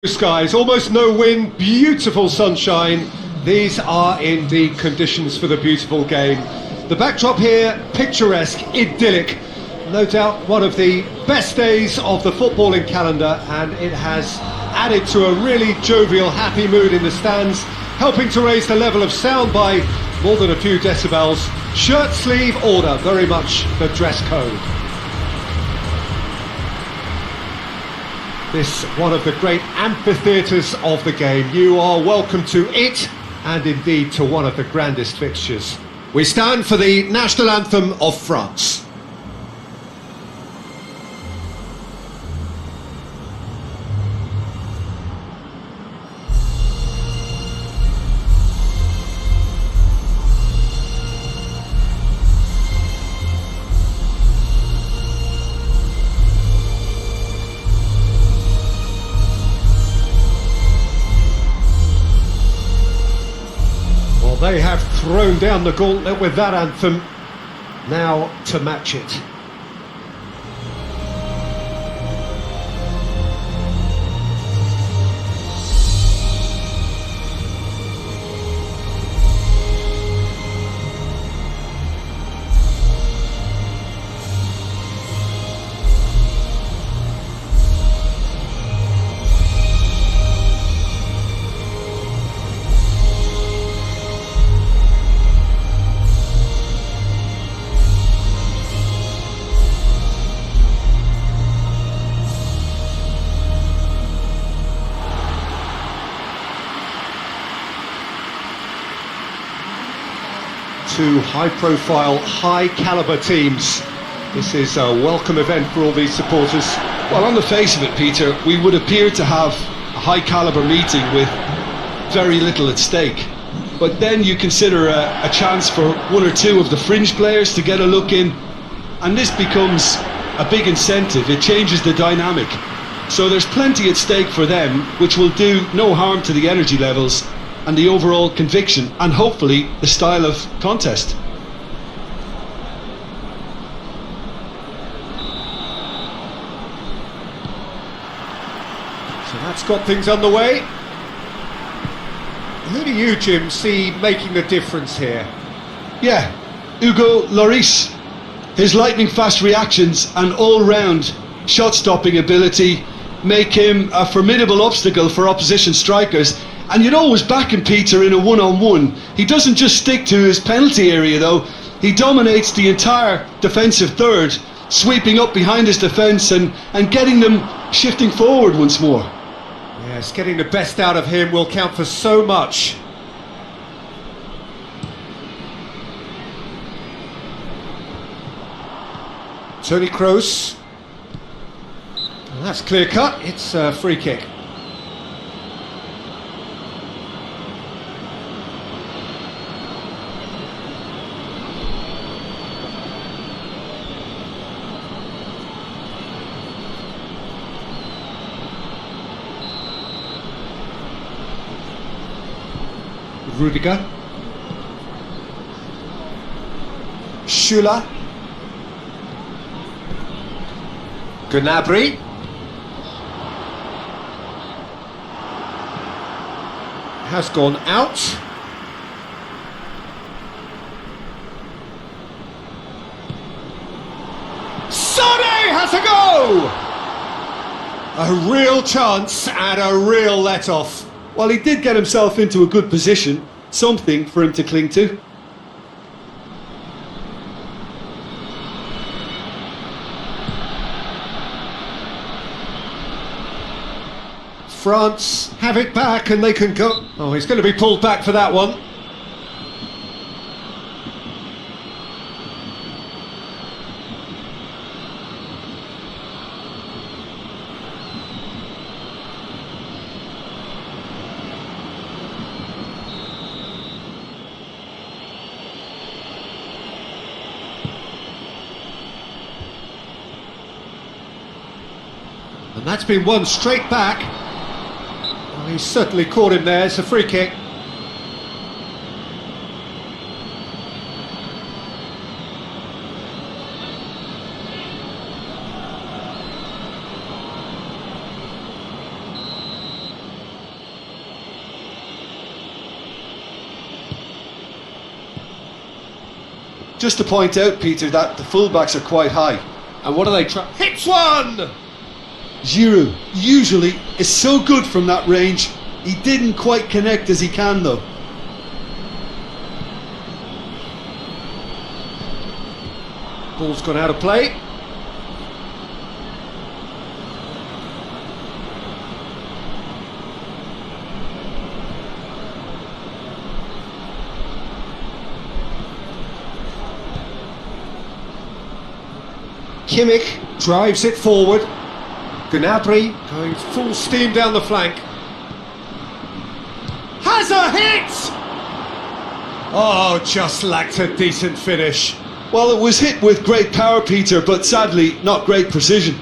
Skies, almost no wind, beautiful sunshine. These are indeed conditions for the beautiful game. The backdrop here, picturesque, idyllic. No doubt one of the best days of the footballing calendar, and it has added to a really jovial, happy mood in the stands, helping to raise the level of sound by more than a few decibels. Shirt sleeve order, very much the dress code. This one of the great amphitheatres of the game. You are welcome to it, and indeed to one of the grandest fixtures. We stand for the national anthem of France. They have thrown down the gauntlet with that anthem. Now to match it. Two high-profile, high-caliber teams. This is a welcome event for all these supporters. Well, on the face of it, Peter, we would appear to have a high-caliber meeting with very little at stake. But then you consider a chance for one or two of the fringe players to get a look in, and this becomes a big incentive. It changes the dynamic. So there's plenty at stake for them, which will do no harm to the energy levels and the overall conviction, and hopefully the style of contest. So that's got things underway. Who do you, Jim, see making the difference here? Yeah, Hugo Lloris. His lightning-fast reactions and all-round shot-stopping ability make him a formidable obstacle for opposition strikers. And you'd always back him, Peter, in a one-on-one. He doesn't just stick to his penalty area, though. He dominates the entire defensive third, sweeping up behind his defence and getting them shifting forward once more. Yes, getting the best out of him will count for so much. Tony Kroos. Well, that's clear cut. It's a free kick. Rudiger. Schüller. Gnabry. Has gone out. Sane has a go! A real chance and a real let-off. Well, he did get himself into a good position, something for him to cling to. France have it back and they can go... Oh, he's going to be pulled back for that one. And that's been won straight back. Oh, he's certainly caught him there. It's a free kick. Just to point out, Peter, that the fullbacks are quite high. And what are they trying? Hits one! Giroud usually is so good from that range. He didn't quite connect as he can though. Ball's gone out of play. Kimmich drives it forward. Gnabry going full steam down the flank. Has a hit! Oh, just lacked a decent finish. Well, it was hit with great power, Peter, but sadly not great precision.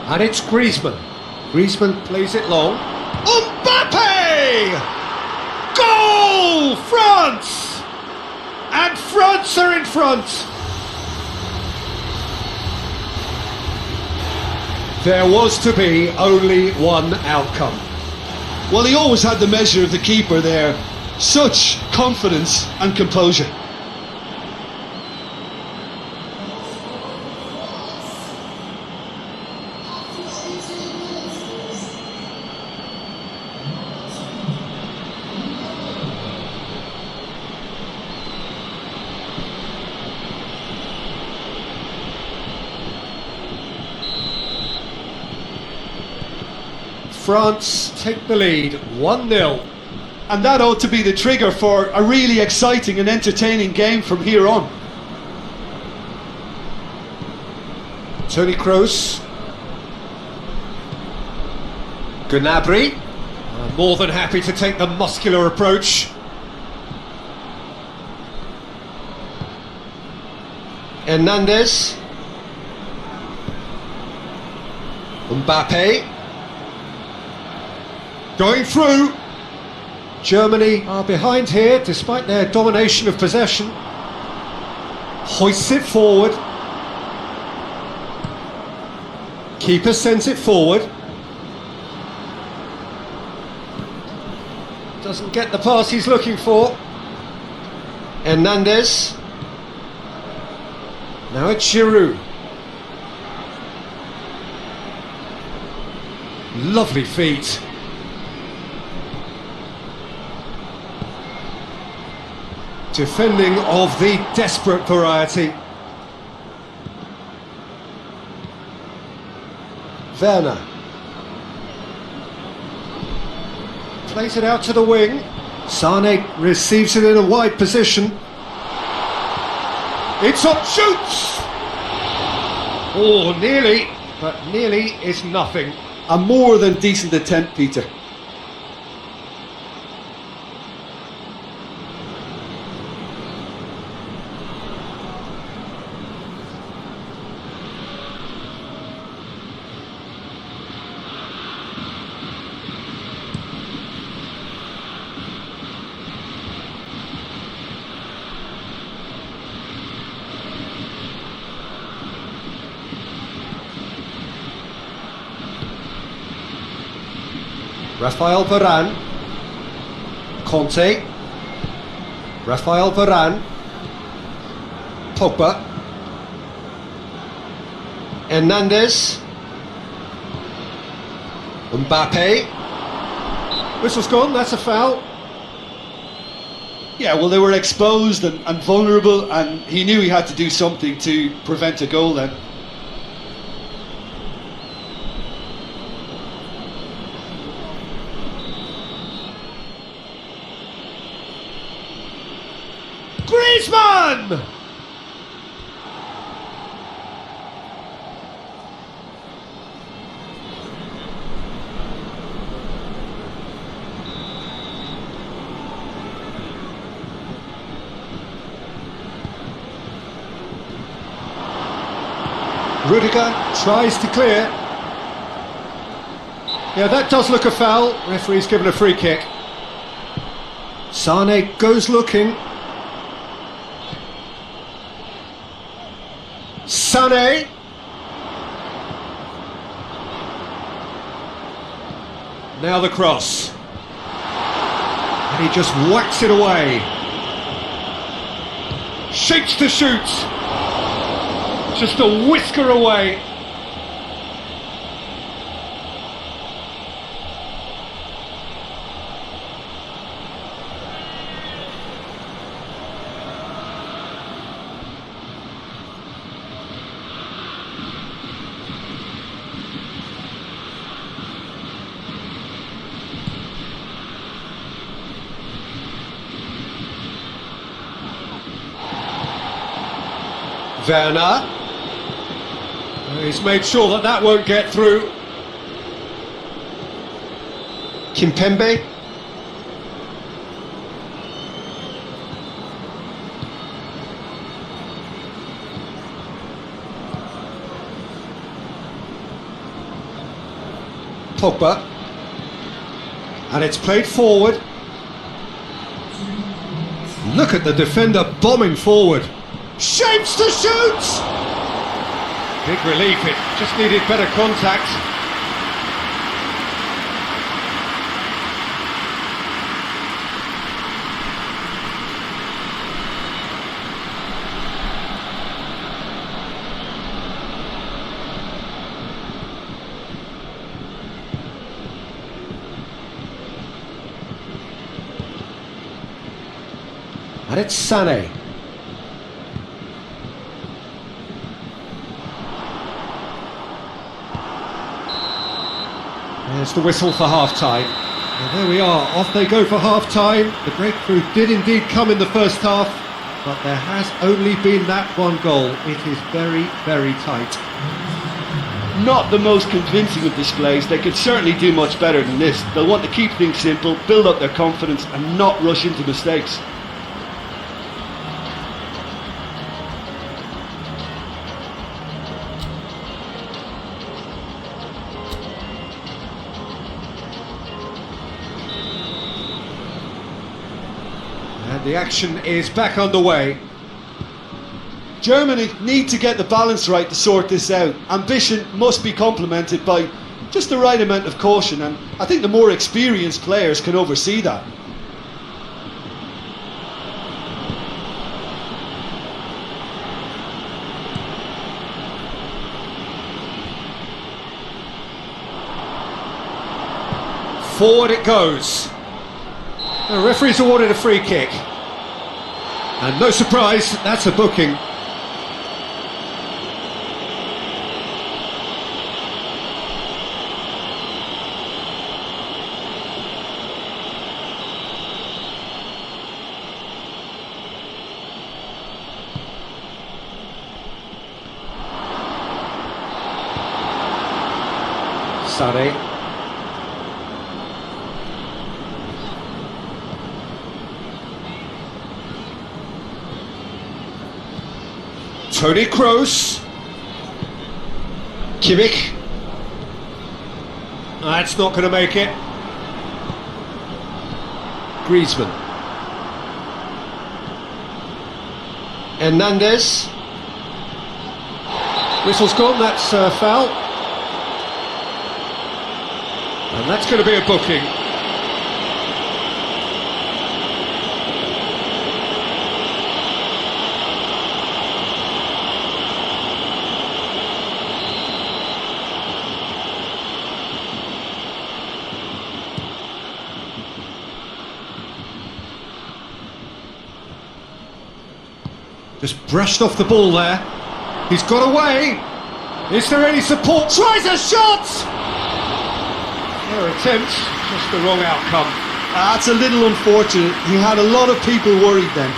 And it's Griezmann. Griezmann plays it long. Mbappe! Goal! France! And France are in front. There was to be only one outcome. Well, he always had the measure of the keeper there. Such confidence and composure. France take the lead, 1-0. And that ought to be the trigger for a really exciting and entertaining game from here on. Toni Kroos. Gnabry. More than happy to take the muscular approach. Hernandez. Mbappe. Going through. Germany are behind here despite their domination of possession. Hoists it forward. Keeper sends it forward. Doesn't get the pass he's looking for. Hernandez. Now it's Giroud. Lovely feet. Defending of the desperate variety. Werner. Plays it out to the wing. Sane receives it in a wide position. It's up, shoots! Oh, nearly, but nearly is nothing. A more than decent attempt, Peter. Raphael Varane. Conte. Raphael Varane. Pogba. Hernandez. Mbappe. Whistle's gone, that's a foul. Yeah, well, they were exposed and vulnerable, and he knew he had to do something to prevent a goal then. Griezmann! Rudiger tries to clear. Yeah, that does look a foul. Referee's given a free kick. Sane goes looking. Sané. Now the cross. And he just whacks it away. Shapes to shoot. Just a whisker away. Werner. He's made sure that that won't get through. Kimpembe. Pogba. And it's played forward. Look at the defender bombing forward. Shapes to shoot! Big relief, it just needed better contact. And it's Sané. There's the whistle for half-time. And there we are, off they go for half-time. The breakthrough did indeed come in the first half, but there has only been that one goal. It is very, very tight. Not the most convincing of displays. They could certainly do much better than this. They'll want to keep things simple, build up their confidence and not rush into mistakes. And the action is back underway. Germany need to get the balance right to sort this out. Ambition must be complemented by just the right amount of caution, and I think the more experienced players can oversee that. Forward it goes. The referee's awarded a free kick. And no surprise, that's a booking. Sané. Toni Kroos. Kimmich. That's not going to make it. Griezmann. Hernandez. Whistle's gone, that's foul. And that's going to be a booking. Just brushed off the ball there. He's got away. Is there any support? Tries a shot! Their attempt, just the wrong outcome. That's a little unfortunate. He had a lot of people worried then.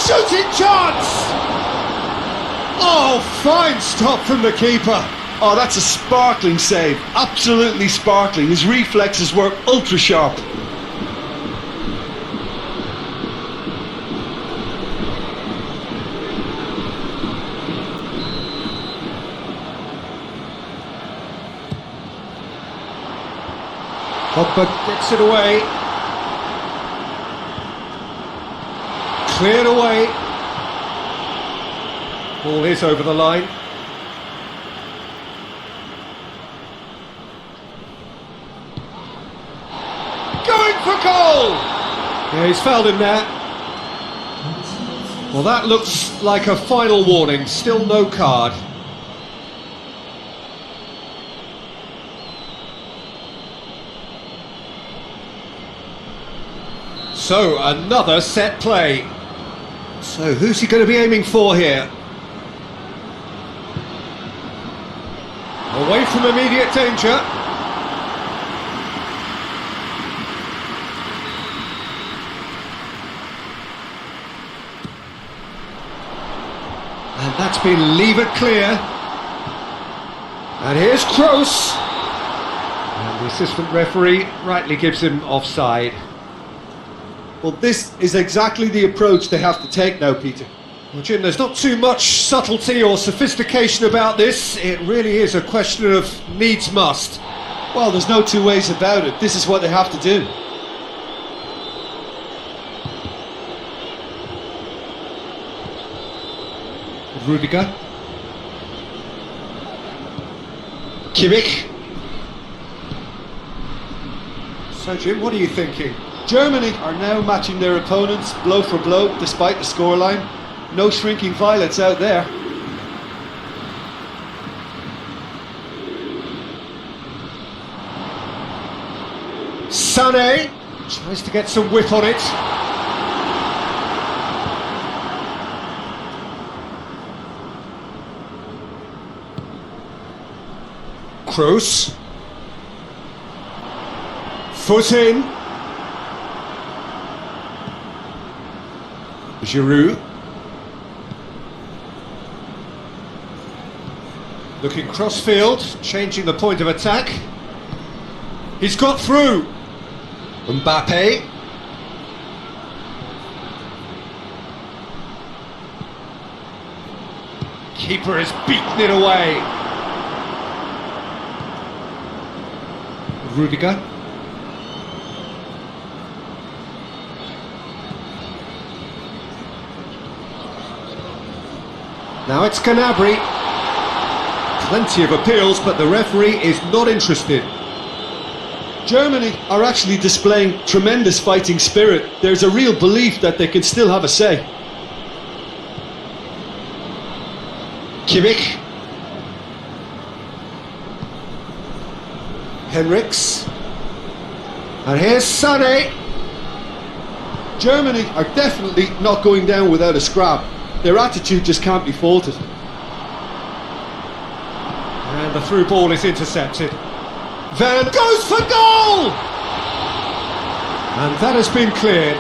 Shooting chance! Oh, fine stop from the keeper. Oh, that's a sparkling save. Absolutely sparkling. His reflexes were ultra sharp. Pogba gets it away. Cleared away. Ball is over the line. Going for goal! Yeah, he's fouled him there. Well, that looks like a final warning. Still no card. So, another set play. So, who's he going to be aiming for here? Away from immediate danger. And that's been levered clear. And here's Kroos. And the assistant referee rightly gives him offside. Well, this is exactly the approach they have to take now, Peter. Well, Jim, there's not too much subtlety or sophistication about this. It really is a question of needs must. Well, there's no two ways about it. This is what they have to do. Rudiger. Kimmich. So, Jim, what are you thinking? Germany are now matching their opponents blow for blow despite the scoreline. No shrinking violets out there. Sané tries to get some whip on it. Kroos. Foot in. Giroud. Looking cross-field, changing the point of attack. He's got through. Mbappe. Keeper has beaten it away. Rudiger. Now it's Gnabry. Plenty of appeals, but the referee is not interested. Germany are actually displaying tremendous fighting spirit. There's a real belief that they can still have a say. Kimmich. Henriks. And here's Sané. Germany are definitely not going down without a scrap. Their attitude just can't be faulted. And the through ball is intercepted. Van goes for goal! And that has been cleared.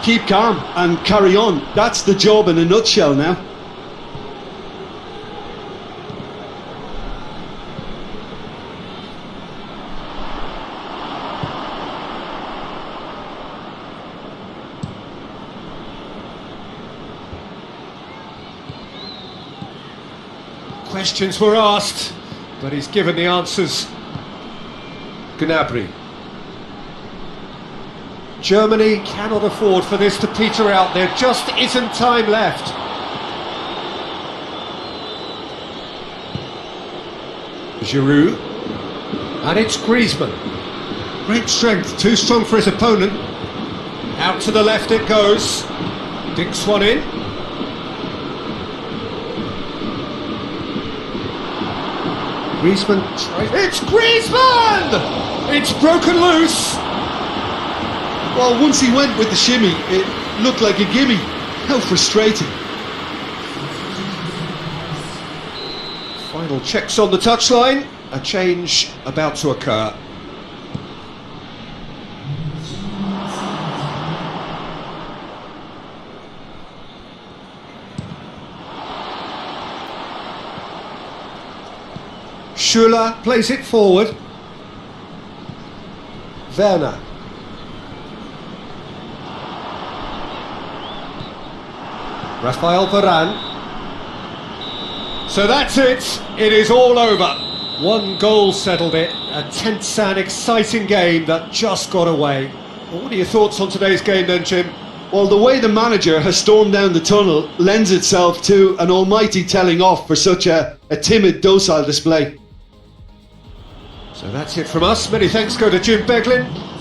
Keep calm and carry on. That's the job in a nutshell now. Questions were asked, but he's given the answers. Gnabry. Germany cannot afford for this to peter out. There just isn't time left. Giroud. And it's Griezmann. Great strength, too strong for his opponent. Out to the left it goes. Dinks one in. Griezmann tries. It's Griezmann! It's broken loose. Well, once he went with the shimmy, it looked like a gimme. How frustrating. Final checks on the touchline. A change about to occur. Schürrle plays it forward. Werner. Rafael Varane. So that's it. It is all over. One goal settled it. A tense and exciting game that just got away. Well, what are your thoughts on today's game then, Jim? Well, the way the manager has stormed down the tunnel lends itself to an almighty telling off for such a timid, docile display. So that's it from us. Many thanks go to Jim Beglin.